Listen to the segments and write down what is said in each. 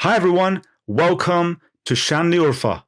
Hi everyone, welcome to Şanlıurfa.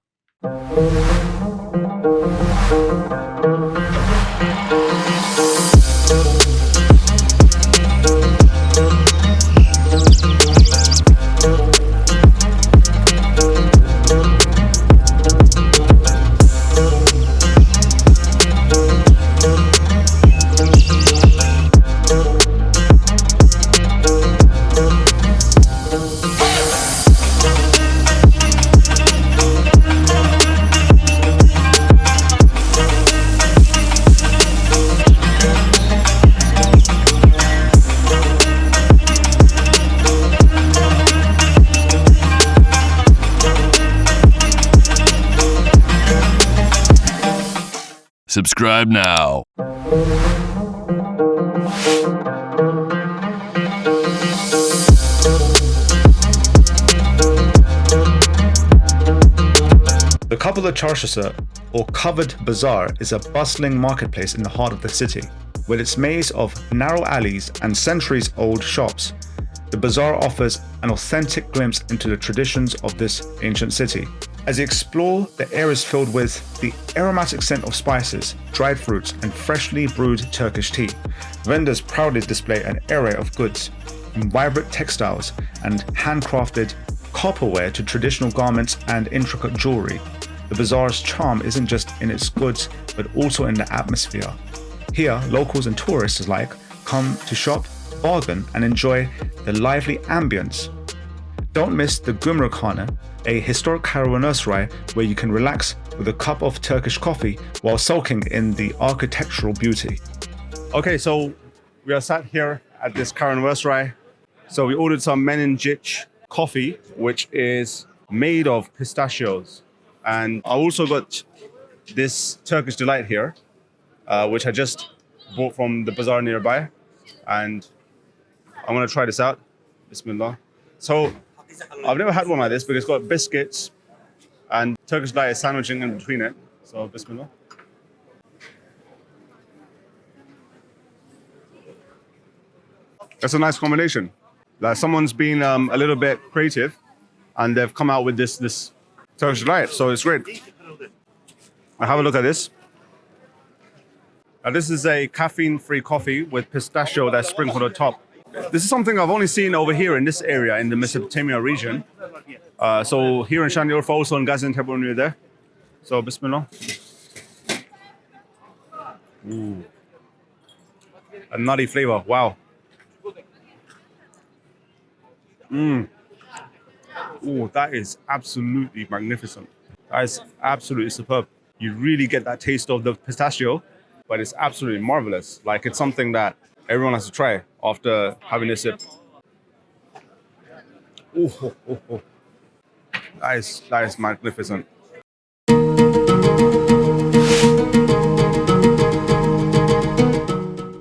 Subscribe now. The Kapalı Çarşı, or covered bazaar, is a bustling marketplace in the heart of the city. With its maze of narrow alleys and centuries-old shops, the bazaar offers an authentic glimpse into the traditions of this ancient city. As you explore, the air is filled with the aromatic scent of spices, dried fruits, and freshly brewed Turkish tea. Vendors proudly display an array of goods, from vibrant textiles and handcrafted copperware to traditional garments and intricate jewelry. The bazaar's charm isn't just in its goods, but also in the atmosphere. Here, locals and tourists alike come to shop, bargain, and enjoy the lively ambience. Don't miss the Gümrükhane, a historic caravanserai where you can relax with a cup of Turkish coffee while soaking in the architectural beauty. Okay, so we are sat here at this caravanserai. So we ordered some meningich coffee, which is made of pistachios. And I also got this Turkish delight here, which I just bought from the bazaar nearby. And I'm gonna try this out. Bismillah. So I've never had one like this because it's got biscuits and Turkish delight is sandwiching in between it. So Bismillah. That's a nice combination. Like someone's been a little bit creative and they've come out with this Turkish delight, so it's great. I have a look at this. Now this is a caffeine-free coffee with pistachio that's sprinkled on top. This is something I've only seen over here in this area, in the Mesopotamia region. So here in Şanlıurfa, also in Gaziantep near there. So Bismillah. Ooh. A nutty flavor, wow. Oh, that is absolutely magnificent. That is absolutely superb. You really get that taste of the pistachio, but it's absolutely marvelous. Like it's something that everyone has to try after having this sip. Oh. That is magnificent.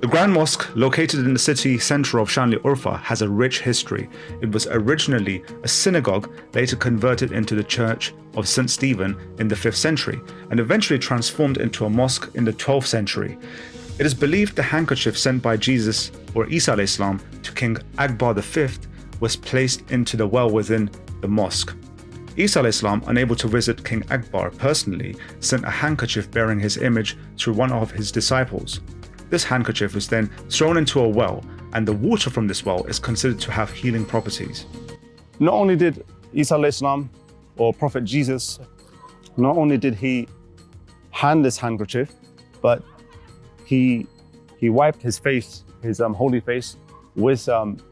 The Grand Mosque, located in the city centre of Şanlıurfa, has a rich history. It was originally a synagogue, later converted into the Church of St. Stephen in the 5th century, and eventually transformed into a mosque in the 12th century. It is believed the handkerchief sent by Jesus, or Isa alayhis salam, to King Akbar V was placed into the well within the mosque. Isa alayhis salam, unable to visit King Akbar personally, sent a handkerchief bearing his image to one of his disciples. This handkerchief was then thrown into a well, and the water from this well is considered to have healing properties. Not only did Isa alayhis salam, or Prophet Jesus, not only did he hand this handkerchief, but he wiped his face, his holy face, with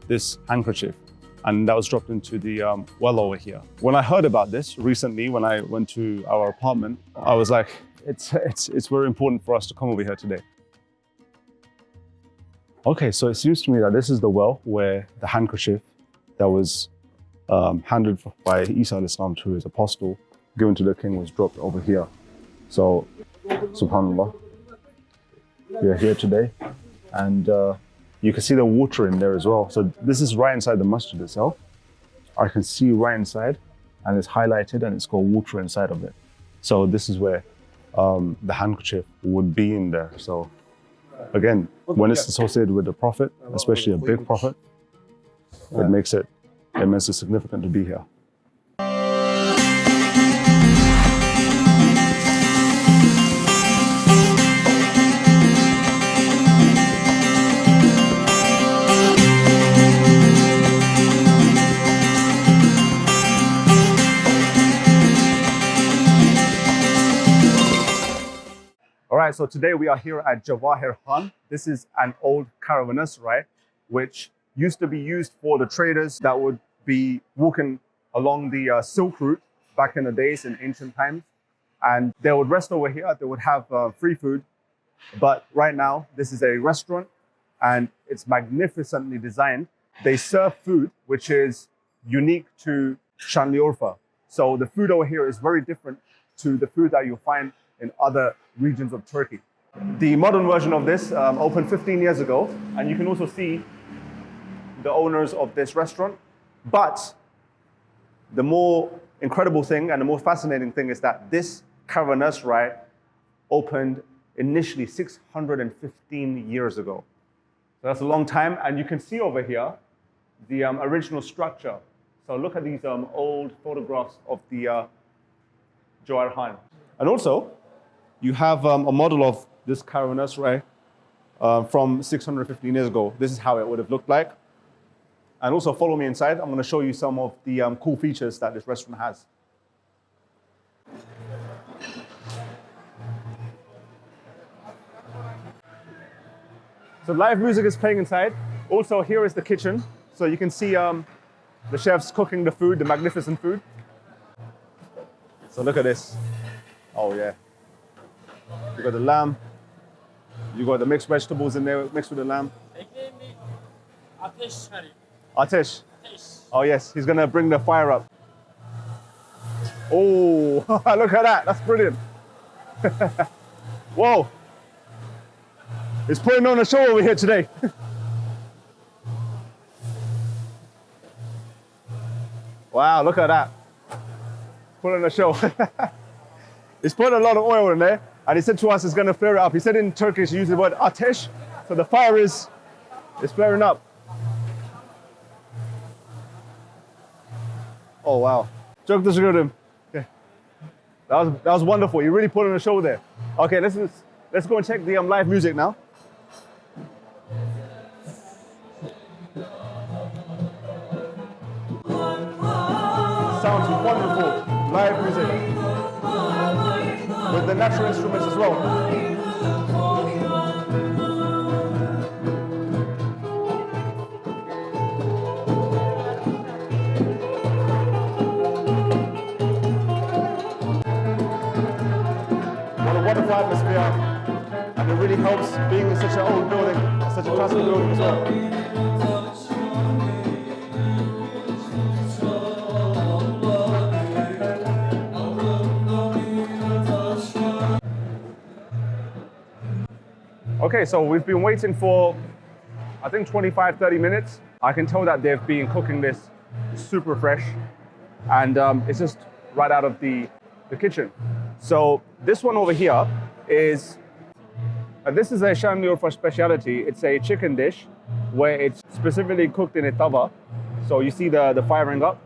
this handkerchief, and that was dropped into the well over here. When I heard about this recently, when I went to our apartment, I was like, it's very important for us to come over here today. Okay, so it seems to me that this is the well where the handkerchief that was handed by Isa alayhis salam to his apostle, given to the king, was dropped over here. So, subhanallah, we are here today, and you can see the water in there as well. So this is right inside the masjid itself. I can see right inside, and it's highlighted, and it's got water inside of it. So this is where the handkerchief would be in there. So again, when it's associated with the Prophet, especially a big Prophet, it makes it immensely significant to be here. right, so today we are here at Jevahir Han. This is an old caravanserai, which used to be used for the traders that would be walking along the Silk Route back in the days in ancient times. And they would rest over here, they would have free food. But right now, this is a restaurant and it's magnificently designed. They serve food which is unique to Şanlıurfa. So the food over here is very different to the food that you'll find in other regions of Turkey. The modern version of this opened 15 years ago, and you can also see the owners of this restaurant. But the more incredible thing and the most fascinating thing is that this caravanserai opened initially 615 years ago. So that's a long time, and you can see over here the original structure. So look at these old photographs of the Jevahir Han. And also, you have a model of this caravanserai from 615 years ago. This is how it would have looked like. And also follow me inside. I'm going to show you some of the cool features that this restaurant has. So live music is playing inside. Also, here is the kitchen. So you can see the chefs cooking the food, the magnificent food. So look at this. Oh yeah. You got the lamb. You got the mixed vegetables in there mixed with the lamb. Ateş. Oh yes, he's gonna bring the fire up. Oh, look at that. That's brilliant. Whoa. He's putting on a show over here today. Wow, look at that. Putting on a show. He's putting a lot of oil in there, and he said to us he's going to flare it up. He said in Turkish, he used the word ateş, so the fire is flaring up. Oh wow. Çok teşekkür ederim. Okay. That was wonderful. You really put on a show there. Okay, let's go and check the live music now. Sounds wonderful. Live music with the natural instruments as well. What a wonderful atmosphere, and it really helps being in such an old building, such a classical building as well. Okay, so we've been waiting for, I think 25, 30 minutes. I can tell that they've been cooking this super fresh, and it's just right out of the kitchen. So this one over here is, this is a Şanlıurfa specialty. It's a chicken dish where it's specifically cooked in a tava. So you see the firing up.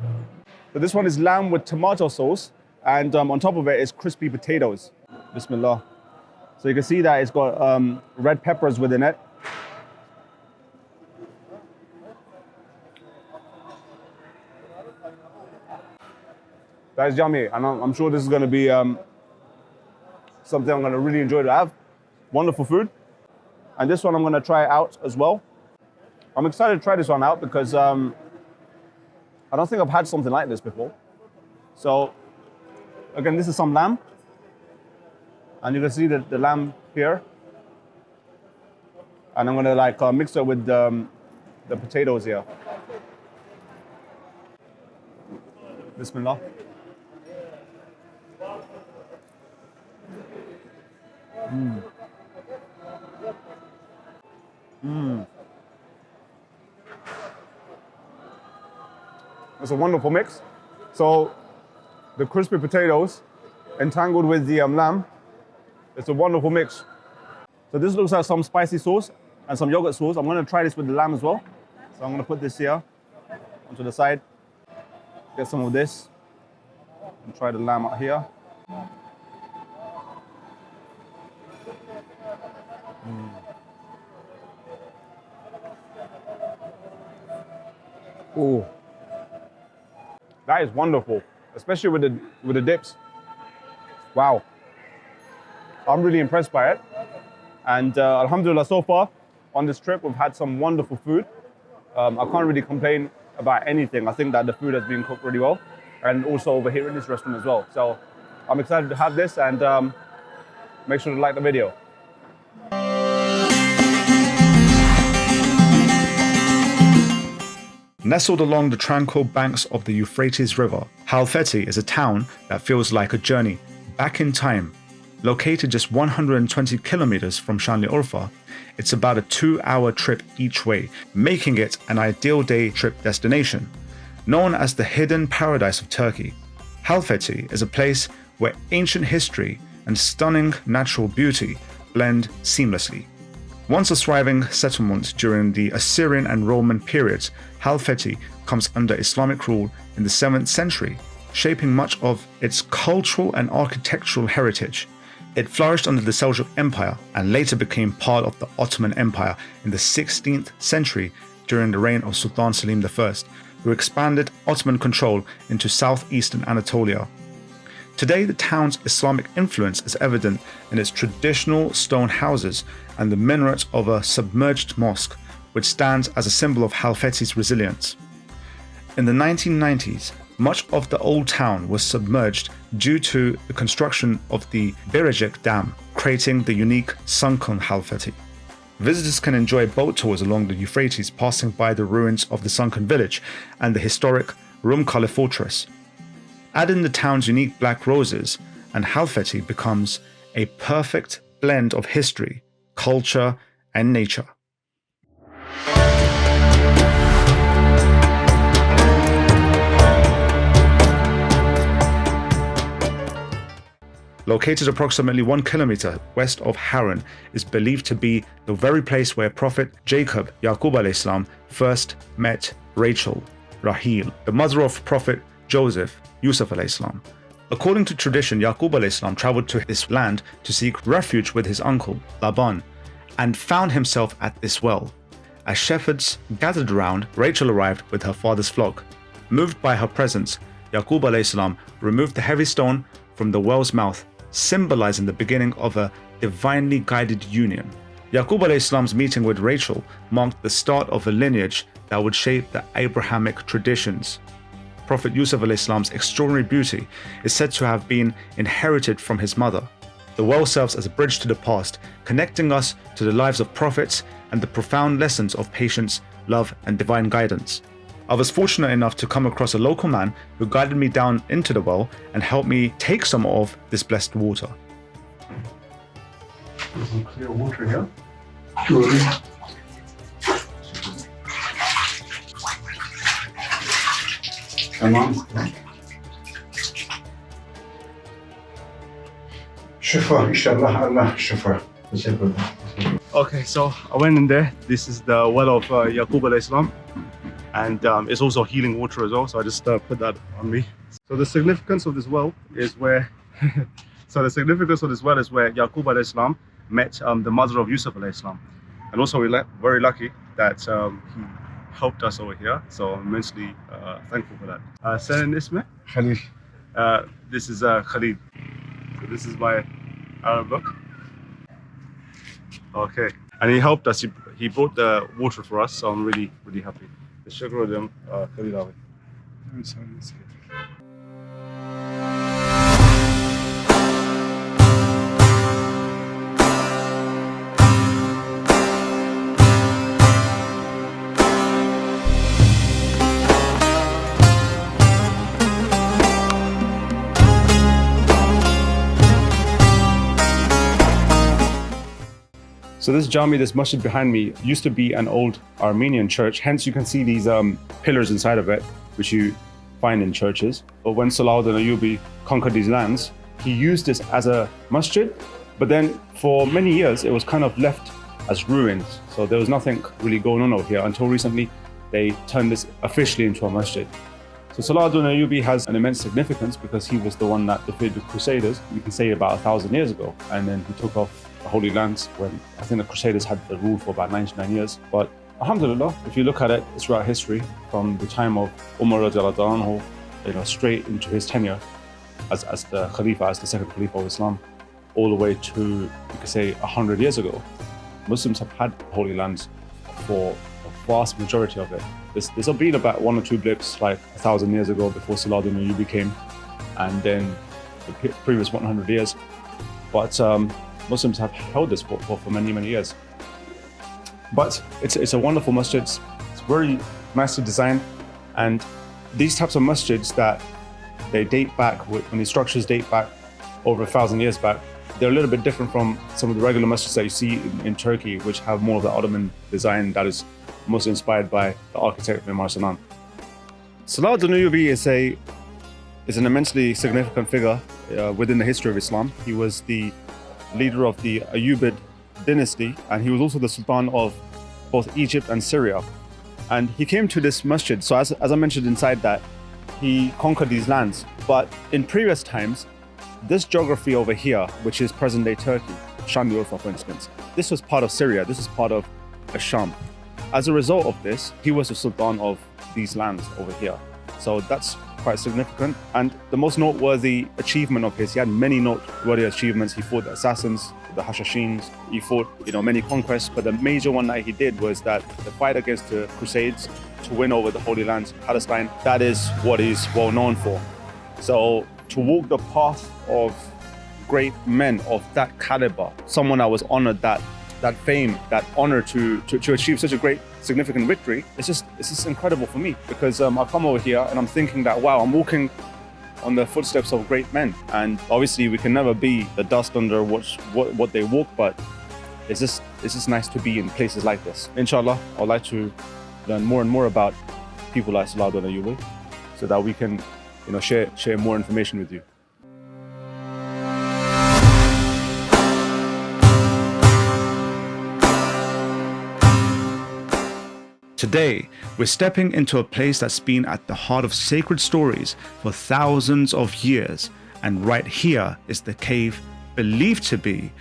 So this one is lamb with tomato sauce, and on top of it is crispy potatoes. Bismillah. So you can see that it's got red peppers within it. That is yummy, and I'm sure this is going to be something I'm going to really enjoy to have. Wonderful food. And this one I'm going to try out as well. I'm excited to try this one out because I don't think I've had something like this before. So again, this is some lamb. And you can see the lamb here. And I'm gonna mix it with the potatoes here. Bismillah. It's a wonderful mix. So the crispy potatoes entangled with the lamb. It's a wonderful mix. So this looks like some spicy sauce and some yogurt sauce. I'm going to try this with the lamb as well. So I'm going to put this here onto the side. Get some of this and try the lamb out here. Oh, that is wonderful, especially with the dips. Wow. I'm really impressed by it. And alhamdulillah, so far on this trip, we've had some wonderful food. I can't really complain about anything. I think that the food has been cooked really well, and also over here in this restaurant as well. So I'm excited to have this, and make sure to like the video. Nestled along the tranquil banks of the Euphrates River, Halfeti is a town that feels like a journey back in time. Located just 120 kilometers from Şanlıurfa, it's about a 2-hour trip each way, making it an ideal day trip destination. Known as the hidden paradise of Turkey, Halfeti is a place where ancient history and stunning natural beauty blend seamlessly. Once a thriving settlement during the Assyrian and Roman periods, Halfeti comes under Islamic rule in the 7th century, shaping much of its cultural and architectural heritage. It flourished under the Seljuk Empire and later became part of the Ottoman Empire in the 16th century during the reign of Sultan Selim I, who expanded Ottoman control into southeastern Anatolia. Today, the town's Islamic influence is evident in its traditional stone houses and the minaret of a submerged mosque, which stands as a symbol of Halfeti's resilience. In the 1990s, much of the old town was submerged due to the construction of the Birecik Dam, creating the unique sunken Halfeti. Visitors can enjoy boat tours along the Euphrates, passing by the ruins of the sunken village and the historic Rumkale fortress. Add in the town's unique black roses, and Halfeti becomes a perfect blend of history, culture, and nature. Located approximately 1 kilometer west of Harran, is believed to be the very place where Prophet Jacob Yaqub alayhis salam first met Rachel, Rahil, the mother of Prophet Joseph, Yusuf alayhis salam. According to tradition, Yaqub alayhis salam traveled to this land to seek refuge with his uncle, Laban, and found himself at this well. As shepherds gathered around, Rachel arrived with her father's flock. Moved by her presence, Yaqub alayhis salam removed the heavy stone from the well's mouth, symbolizing the beginning of a divinely guided union. Yaqub alayhis salam's meeting with Rachel marked the start of a lineage that would shape the Abrahamic traditions. Prophet Yusuf alayhis salam's extraordinary beauty is said to have been inherited from his mother. The well serves as a bridge to the past, connecting us to the lives of prophets and the profound lessons of patience, love, and divine guidance. I was fortunate enough to come across a local man who guided me down into the well and helped me take some of this blessed water. There's some clear water here. Tamam. Şifa inşallah Allah şifa. Teşekkür ederim. Okay, so I went in there. This is the well of Yaqub alayhis salam. And it's also healing water as well, so I just put that on me. So the significance of this well is where Yaqub alayhis salam met the mother of Yusuf alayhis salam. And also we're very lucky that he helped us over here, so I'm immensely thankful for that. Serene isme? Khalil. This is Khalid. So this is my Arab book. Okay, and he helped us. He brought the water for us, so I'm really, really happy. Teşekkür ederim Khalid abi. Evet, sağ olun. So this jami, this masjid behind me, used to be an old Armenian church. Hence you can see these pillars inside of it, which you find in churches. But when Selahaddin Ayyubi conquered these lands, he used this as a masjid. But then for many years, it was kind of left as ruins. So there was nothing really going on over here until recently they turned this officially into a masjid. So Selahaddin Ayyubi has an immense significance because he was the one that defeated the Crusaders, you can say about 1,000 years ago. And then he took off the Holy Lands when I think the Crusaders had the rule for about 99 years. But alhamdulillah, if you look at it, it's throughout history from the time of Umar radiallahu anhu, straight into his tenure as the Khalifa, as the second Khalifa of Islam, all the way to, you could say, 100 years ago. Muslims have had Holy Lands for a vast majority of it. There's been about one or two blips like 1,000 years ago before Selahaddin and Eyyubi came, and then the previous 100 years. But Muslims have held this for many, many years. But it's a wonderful masjid. It's very nicely designed, and these types of masjids that they date back, when these structures date back over 1,000 years back, they're a little bit different from some of the regular masjids that you see in Turkey, which have more of the Ottoman design that is mostly inspired by the architect Mimar Sinan. Selahaddin Eyyubi is an immensely significant figure within the history of Islam. He was the leader of the Ayyubid dynasty, and he was also the Sultan of both Egypt and Syria. And he came to this masjid, so as I mentioned inside that, he conquered these lands. But in previous times, this geography over here, which is present-day Turkey, Şanlıurfa for instance, this was part of Syria, this is part of Sham. As a result of this, he was the Sultan of these lands over here. So that's quite significant. And the most noteworthy achievement of his, he had many noteworthy achievements. He fought the assassins, the Hashashins, he fought many conquests, but the major one that he did was that the fight against the Crusades to win over the Holy Lands, Palestine, that is what he's well known for. So to walk the path of great men of that caliber, someone that was honored, that fame, that honor to achieve such a great, significant victory, it's just incredible for me, because I come over here and I'm thinking that, wow, I'm walking on the footsteps of great men. And obviously we can never be the dust under what they walk, but it's just nice to be in places like this. Inshallah, I'd like to learn more and more about people like Selahaddin Eyyubi, so that we can share more information with you. Today, we're stepping into a place that's been at the heart of sacred stories for thousands of years, and right here is the cave believed to be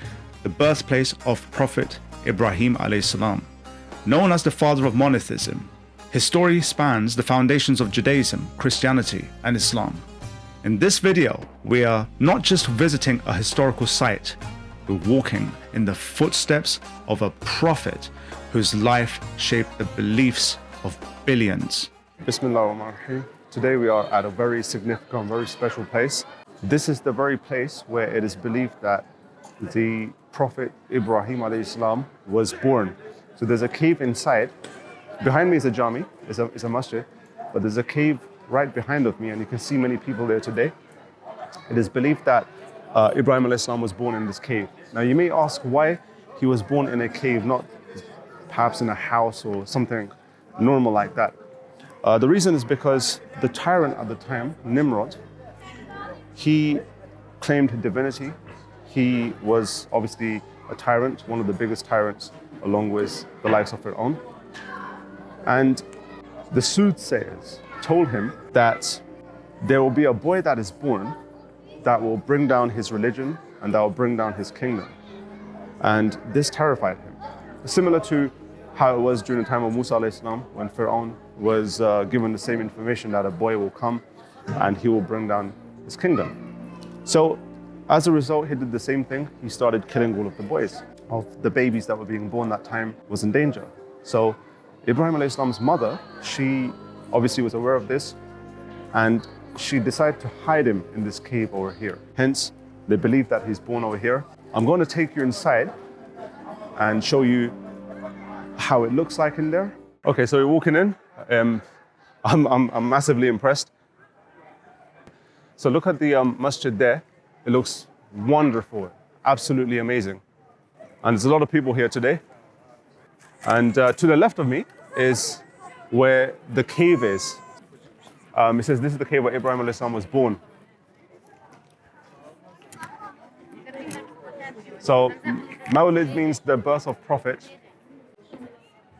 the birthplace of Prophet Ibrahim alayhi salam, known as the father of monotheism. His story spans the foundations of Judaism, Christianity, and Islam. In this video, we are not just visiting a historical site, we're walking in the footsteps of a prophet whose life shaped the beliefs of billions. Bismillahirrahmanirrahim. Today we are at a very significant, very special place. This is the very place where it is believed that the Prophet Ibrahim alayhi salam was born. So there's a cave inside. Behind me is a jami, is a masjid, but there's a cave right behind of me, and you can see many people there today. It is believed that Ibrahim alayhi salam was born in this cave. Now you may ask why he was born in a cave, not perhaps in a house or something normal like that. The reason is because the tyrant at the time, Nimrod, he claimed divinity. He was obviously a tyrant, one of the biggest tyrants, along with the likes of Harran. And the soothsayers told him that there will be a boy that is born that will bring down his religion and that will bring down his kingdom. And this terrified him. Similar to how it was during the time of Musa alayhi salam, when Pharaoh was given the same information that a boy will come and he will bring down his kingdom. So as a result, he did the same thing. He started killing all of the boys. Of the babies that were being born that time was in danger. So Ibrahim alayhi salam's mother, she obviously was aware of this, and she decided to hide him in this cave over here. Hence, they believe that he's born over here. I'm going to take you inside and show you how it looks like in there. Okay, so we're walking in. I'm massively impressed. So look at the masjid there. It looks wonderful, absolutely amazing. And there's a lot of people here today. And to the left of me is where the cave is. It says this is the cave where Ibrahim alayhi salam was born. So Mawlid means the birth of prophet.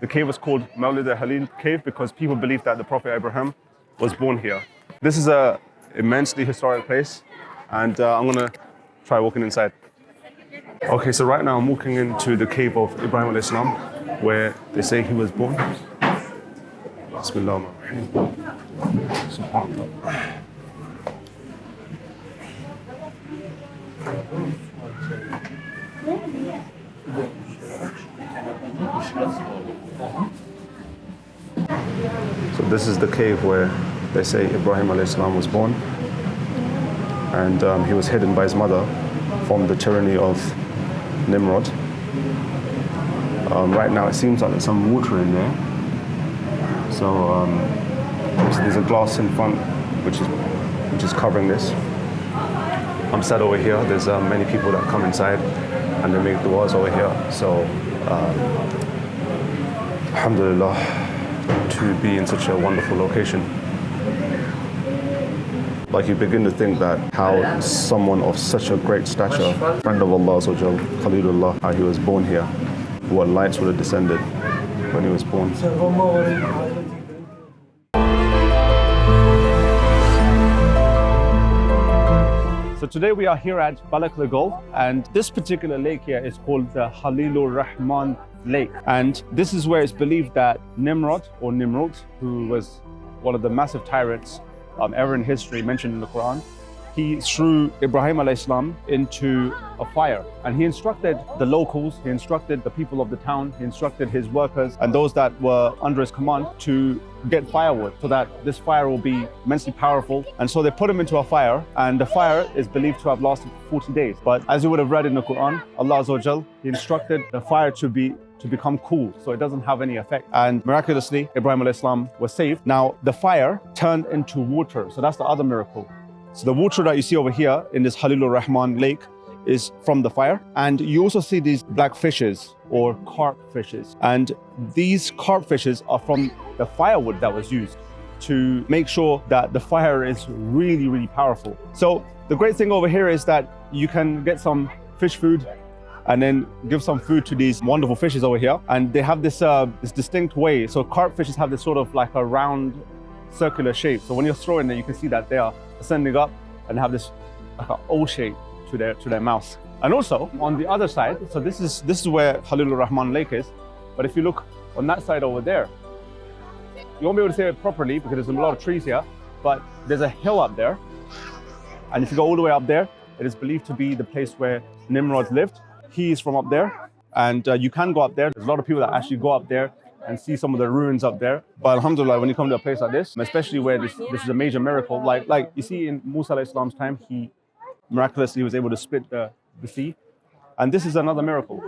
The cave was called Mawlid al-Halil cave because people believe that the Prophet Abraham was born here. This is an immensely historic place, and I'm gonna try walking inside. Okay, so right now I'm walking into the cave of Ibrahim alayhi salam, where they say he was born. Bismillahirrahmanirrahim. Subhanallah. this is the cave where they say Ibrahim alayhi salam was born, and he was hidden by his mother from the tyranny of Nimrod. Right now it seems like there's some water in there. So there's a glass in front which is covering this. I'm sat over here. There's many people that come inside and they make du'as over here. So alhamdulillah, to be in such a wonderful location. Like, you begin to think that how someone of such a great stature, friend of Allah, Khalilullah, how he was born here, what lights would have descended when he was born. So today we are here at Balıklıgöl, and this particular lake here is called the Halilur Rahman Lake. And this is where it's believed that Nimrod, who was one of the massive tyrants ever in history mentioned in the Quran, he threw Ibrahim alayhi salam into a fire, and he instructed the locals, he instructed the people of the town, he instructed his workers and those that were under his command to get firewood so that this fire will be immensely powerful. And so they put him into a fire, and the fire is believed to have lasted for 40 days. But as you would have read in the Quran, Allah Azza wa Jal, he instructed the fire to become cool, so it doesn't have any effect. And miraculously, Ibrahim alayhi salam was saved. Now the fire turned into water, so that's the other miracle. So the water that you see over here in this Halilur Rahman lake is from the fire. And you also see these black fishes or carp fishes. And these carp fishes are from the firewood that was used to make sure that the fire is really, really powerful. So the great thing over here is that you can get some fish food and then give some food to these wonderful fishes over here. And they have this distinct way. So carp fishes have this sort of like a round circular shape. So when you're throwing it, you can see that they are ascending up and have this like an O shape to their mouth. And also on the other side, so this is where Halilur Rahman Lake is. But if you look on that side over there, you won't be able to see it properly because there's a lot of trees here, but there's a hill up there. And if you go all the way up there, it is believed to be the place where Nimrod lived. He is from up there, and you can go up there. There's a lot of people that actually go up there and see some of the ruins up there. But alhamdulillah, when you come to a place like this, especially where this is a major miracle, like you see in Musa alayhi salam's time, he miraculously was able to split the sea. And this is another miracle.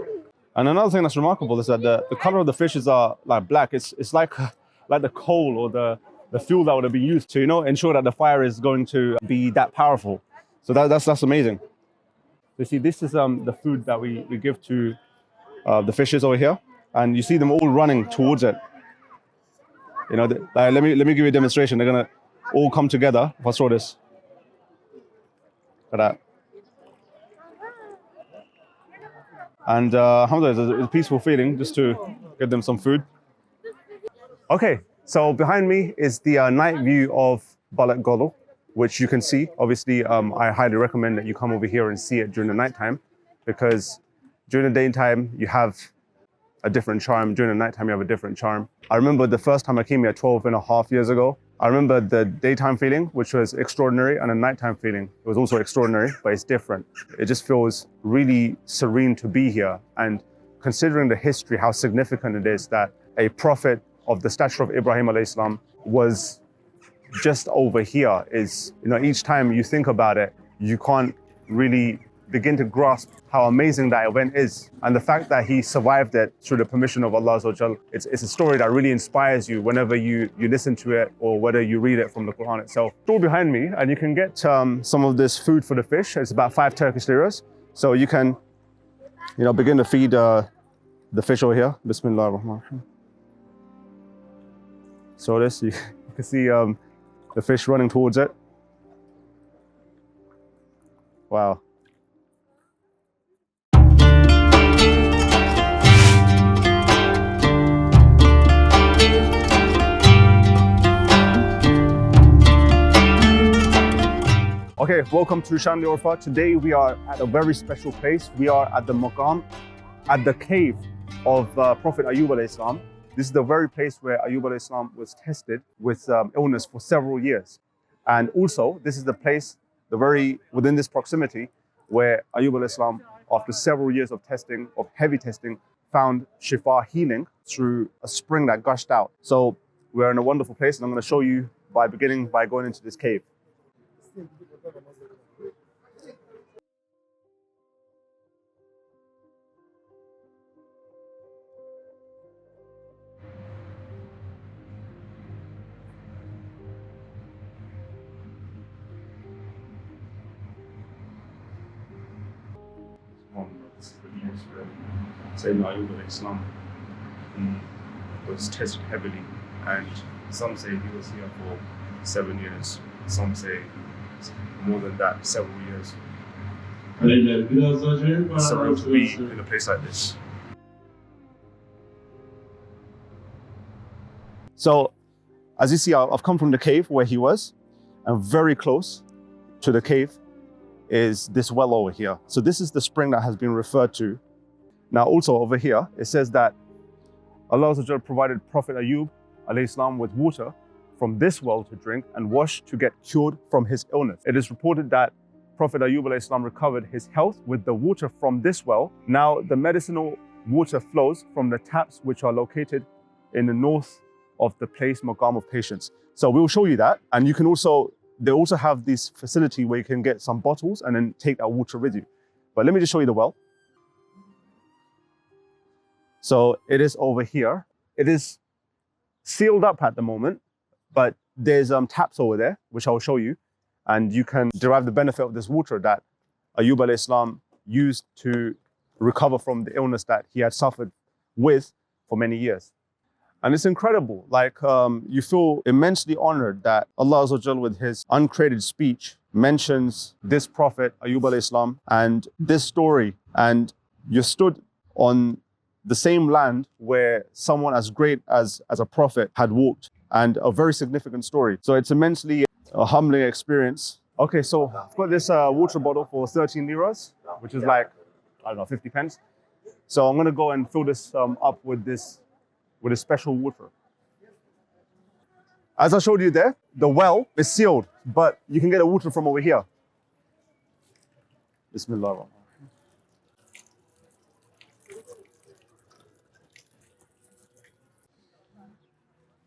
And another thing that's remarkable is that the color of the fishes are like black. It's like the coal or the fuel that would have been used to, ensure that the fire is going to be that powerful. So that's amazing. You see, this is the food that we give to the fishes over here. And you see them all running towards it. Let me give you a demonstration. They're gonna all come together. If I throw this, look at that. And alhamdulillah, it's a peaceful feeling just to give them some food. Okay, so behind me is the night view of Balıklıgöl, which you can see. Obviously, I highly recommend that you come over here and see it during the nighttime, because during the daytime you have a different charm. During the nighttime, you have a different charm. I remember the first time I came here 12 and a half years ago. I remember the daytime feeling, which was extraordinary, and the nighttime feeling. It was also extraordinary, but it's different. It just feels really serene to be here. And considering the history, how significant it is that a prophet of the stature of Ibrahim alayhi salam was just over here is, each time you think about it, you can't really begin to grasp how amazing that event is. And the fact that he survived it through the permission of Allah Azza wa Jal, it's a story that really inspires you whenever you listen to it or whether you read it from the Quran itself. It's all behind me, and you can get some of this food for the fish. It's about 5 Turkish liras. So you can, begin to feed the fish over here. Bismillah ar-Rahman ar-Rahim. So you can see the fish running towards it. Wow. Okay, welcome to Şanlıurfa. Today we are at a very special place. We are at the maqam, at the cave of Prophet Ayub alayhi salam. This is the very place where Ayub alayhi salam was tested with illness for several years. And also, this is the place, within this proximity, where Ayub alayhi salam, after several years of testing, of heavy testing, found shifa, healing, through a spring that gushed out. So we're in a wonderful place, and I'm going to show you beginning by going into this cave. Sayyidina Ayub alayhi salam was tested heavily, and some say he was here for 7 years, some say more than that, several years. It's surreal to be in a place like this. So, as you see, I've come from the cave where he was, and very close to the cave is this well over here. So this is the spring that has been referred to. Now also over here, it says that Allah provided Prophet Ayub alayhi salam with water from this well to drink and wash to get cured from his illness. It is reported that Prophet Ayub alayhi salam recovered his health with the water from this well. Now the medicinal water flows from the taps which are located in the north of the place Maqam of Patience. So we'll show you that, and you can also, they also have this facility where you can get some bottles and then take that water with you. But let me just show you the well. So it is over here. It is sealed up at the moment, but there's taps over there, which I'll show you. And you can derive the benefit of this water that Ayub alayhi salam used to recover from the illness that he had suffered with for many years. And it's incredible. Like you feel immensely honored that Allah Azza wa Jal, with his uncreated speech, mentions this prophet Ayub alayhi salam and this story. And you stood on the same land where someone as great as a prophet had walked, and a very significant story. So it's immensely a humbling experience. Okay, so I've got this water bottle for 13 liras, which is like, I don't know, 50 pence. So I'm gonna go and fill this up with this special water. As I showed you there, the well is sealed, but you can get the water from over here. Bismillah.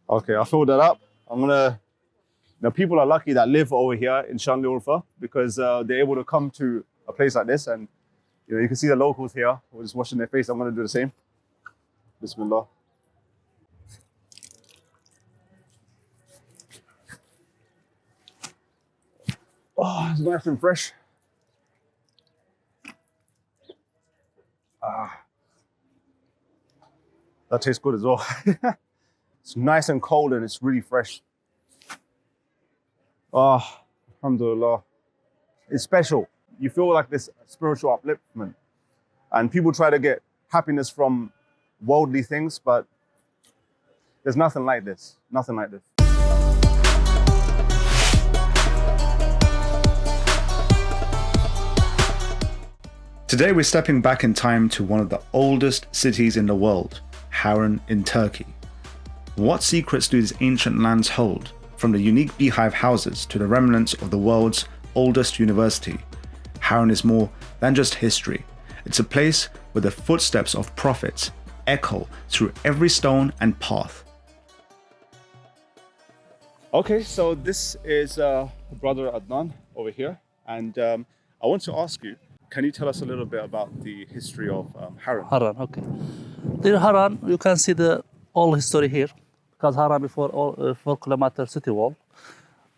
Okay, I filled that up. Now people are lucky that live over here in Şanlıurfa because they're able to come to a place like this, and you can see the locals here who are just washing their face. I'm gonna do the same. Bismillah. Oh, it's nice and fresh. That tastes good as well. It's nice and cold and it's really fresh. Alhamdulillah. It's special. You feel like this spiritual upliftment. And people try to get happiness from worldly things, but there's nothing like this. Nothing like this. Today we're stepping back in time to one of the oldest cities in the world, Harran in Turkey. What secrets do these ancient lands hold, from the unique beehive houses to the remnants of the world's oldest university? Harran is more than just history. It's a place where the footsteps of prophets echo through every stone and path. Okay, so this is brother Adnan over here, and I want to ask you, can you tell us a little bit about the history of Harran? Harran, okay. The Harran, you can see the all history here, because Harran before 4-kilometer city wall.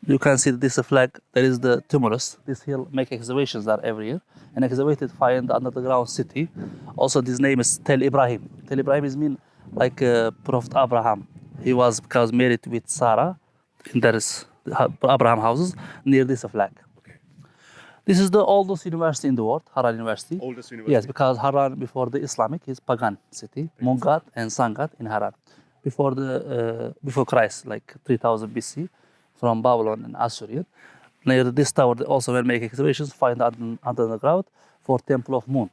You can see this flag. There is the tumulus. This hill make exhibitions there every year, and exhibited find under the ground city. Also, this name is Tel Ibrahim. Tel Ibrahim is mean like Prophet Abraham. He was because married with Sarah. And there is Abraham houses near this flag. This is the oldest university in the world, Harran University. Oldest university? Yes, because Harran before the Islamic is pagan city, moon god and sun god in Harran. Before Christ, like 3000 BC, from Babylon and Assyria. Near this tower, they also will make excavations, find under the ground for Temple of Moon.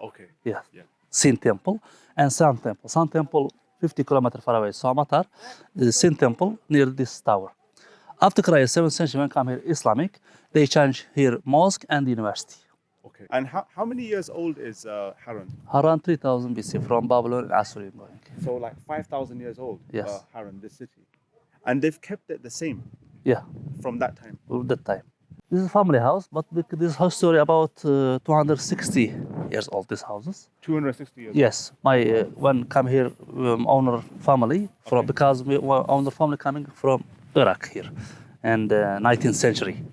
Okay. Yeah. Yeah. Sin Temple and Sun Temple. Sun Temple 50 kilometers far away. So Matar, the Sin Temple near this tower. After Christ, 7th century, when come here Islamic, they change here mosque and university. Okay. And how many years old is Harran? Harran 3000 BC from Babylon and Assyria. So like 5,000 years old. Yes. Harran, this city. And they've kept it the same Yeah, from that time. at that time. This is a family house, but this house story about 260 years old. These houses. 260 years. Yes, my when come here owner family from because we owner family coming from Iraq here, and 19th century.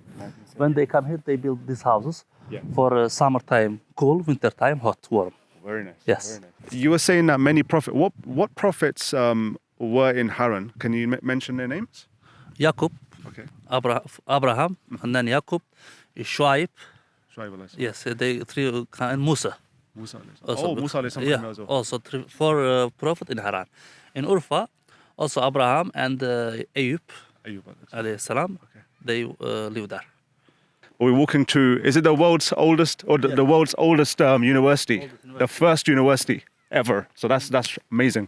When they come here, they build these houses for summertime cool, wintertime hot, warm. Very nice. Yes. Very nice. You were saying that many prophets. What prophets were in Harran? Can you mention their names? Jacob, Okay. Abraham, and then Jacob, Shuaib. Shuaib alayhi salam. Yes, they three and Musa. Musa alayhi salam. Also, Oh, Musa alayhi salam yeah, came as well. also four prophet in Harran. In Urfa, also Abraham and Ayub Ayub alayhi salam. alayhi salam. Okay. They live there. We're walking to. Is it the world's oldest or the world's oldest university? The first university ever. So that's amazing.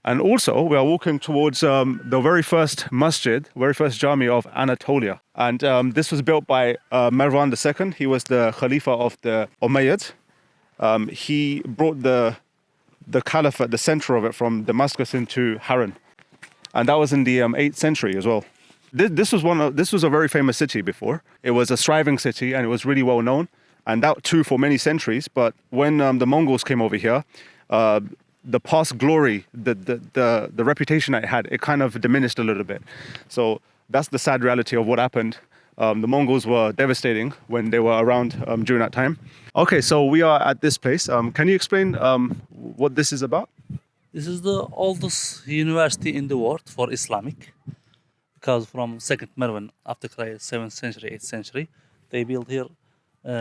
And also, we are walking towards the very first masjid, very first jami of Anatolia. And this was built by Marwan II. He was the Khalifa of the Umayyads. He brought the caliphate, the center of it, from Damascus into Harran. And that was in the 8th century as well. This was a very famous city before. It was a thriving city and it was really well known. And that too for many centuries. But when the Mongols came over here, the past glory, the reputation that it had, it kind of diminished a little bit. So that's the sad reality of what happened. The Mongols were devastating when they were around during that time. Okay, so we are at this place. Can you explain what this is about? This is the oldest university in the world for Islamic. Because from second Merwan, after Christ, 7th century, 8th century, they built here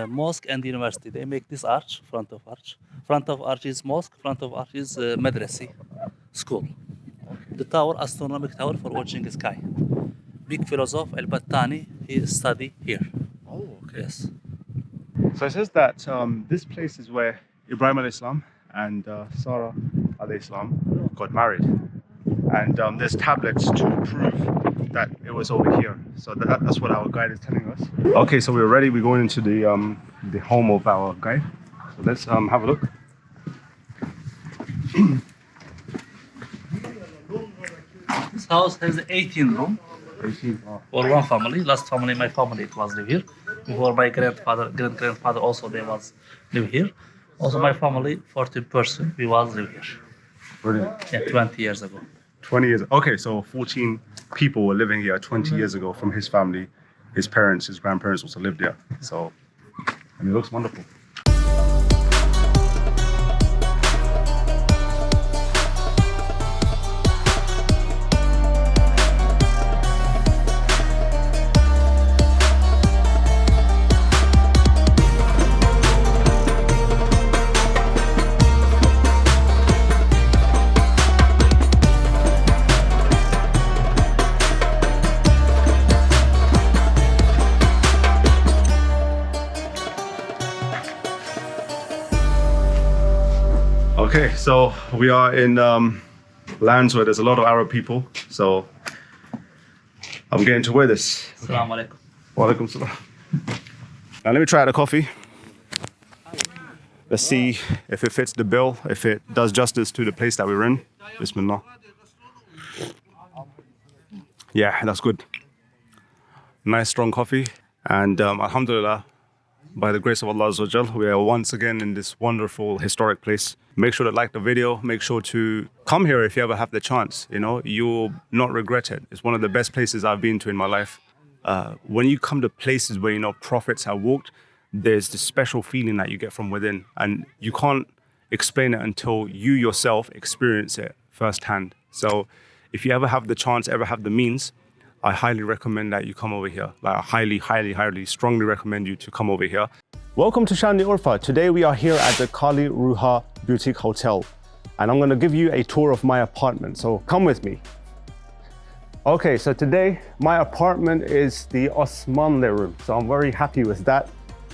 mosque and university. They make this arch, front of arch. Front of arch is mosque, front of arch is madrasa, school. The tower, astronomic tower for watching the sky. Big philosopher Al-Battani, he studied here. Oh, okay. Yes. So it says that this place is where Ibrahim alayhi salam and Sarah alayhi salam got married. And there's tablets to prove that it was over here. So that's what our guide is telling us. Okay, so we're ready. We're going into the home of our guide. So let's have a look. This house has 18 rooms for one family. Last family, my family, it was live here. Before my great-grandfather also they was live here. Also my family, 40 person, we was live here. Brilliant. Yeah, 20 years ago. 20 years. Okay, so 14 people were living here 20 years ago from his family. His parents, his grandparents also lived here. So, and it looks wonderful. Okay, so we are in lands where there's a lot of Arab people. So I'm getting to wear this. Assalamu alaikum. Wa alaikum salam. Now let me try out the coffee. Let's see if it fits the bill, if it does justice to the place that we're in. Bismillah. Yeah, that's good. Nice strong coffee. And alhamdulillah, by the grace of Allah Azza wa Jal, we are once again in this wonderful historic place. Make sure to like the video. Make sure to come here if you ever have the chance. You know, you'll not regret it. It's one of the best places I've been to in my life. When you come to places where, you know, prophets have walked, there's this special feeling that you get from within. And you can't explain it until you yourself experience it firsthand. So if you ever have the chance, ever have the means, I highly recommend that you come over here. Like, I highly, strongly recommend you to come over here. Welcome to SHANLIURFA. Today we are here at the Kapalı Çarşı Boutique Hotel. And I'm gonna give you a tour of my apartment, so come with me. Okay, so today my apartment is the Osmanlı room. So I'm very happy with that.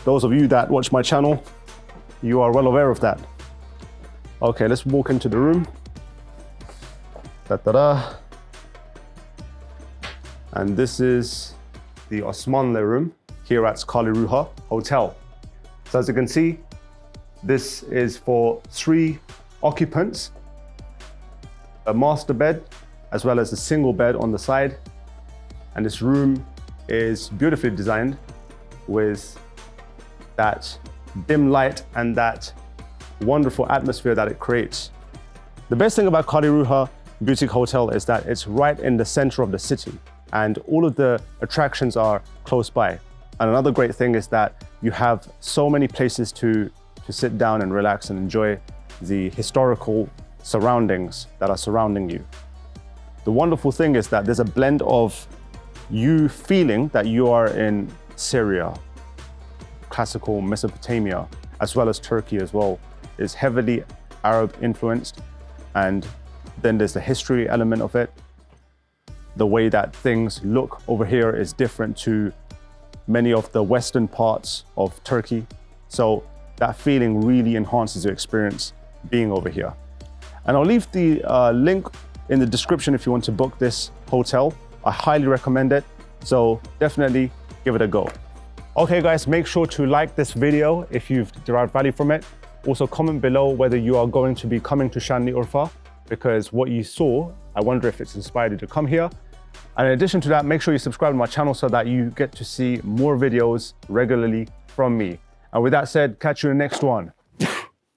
Those of you that watch my channel, you are well aware of that. Okay, let's walk into the room. Ta-da-da. And this is the Osmanlı room here at Kapalı Çarşı Hotel. So as you can see, this is for 3 occupants, a master bed, as well as a single bed on the side. And this room is beautifully designed with that dim light and that wonderful atmosphere that it creates. The best thing about Kadi Ruha Boutique Hotel is that it's right in the center of the city and all of the attractions are close by. And another great thing is that you have so many places to sit down and relax and enjoy the historical surroundings that are surrounding you. The wonderful thing is that there's a blend of you feeling that you are in Syria, classical Mesopotamia, as well as Turkey as well. It's heavily Arab influenced, and then there's the history element of it. The way that things look over here is different to many of the western parts of Turkey. So that feeling really enhances your experience being over here. And I'll leave the link in the description if you want to book this hotel. I highly recommend it. So definitely give it a go. Okay guys, make sure to like this video if you've derived value from it. Also comment below whether you are going to be coming to Şanlıurfa, because what you saw, I wonder if it's inspired you to come here. And in addition to that, make sure you subscribe to my channel so that you get to see more videos regularly from me. And with that said, catch you in the next one.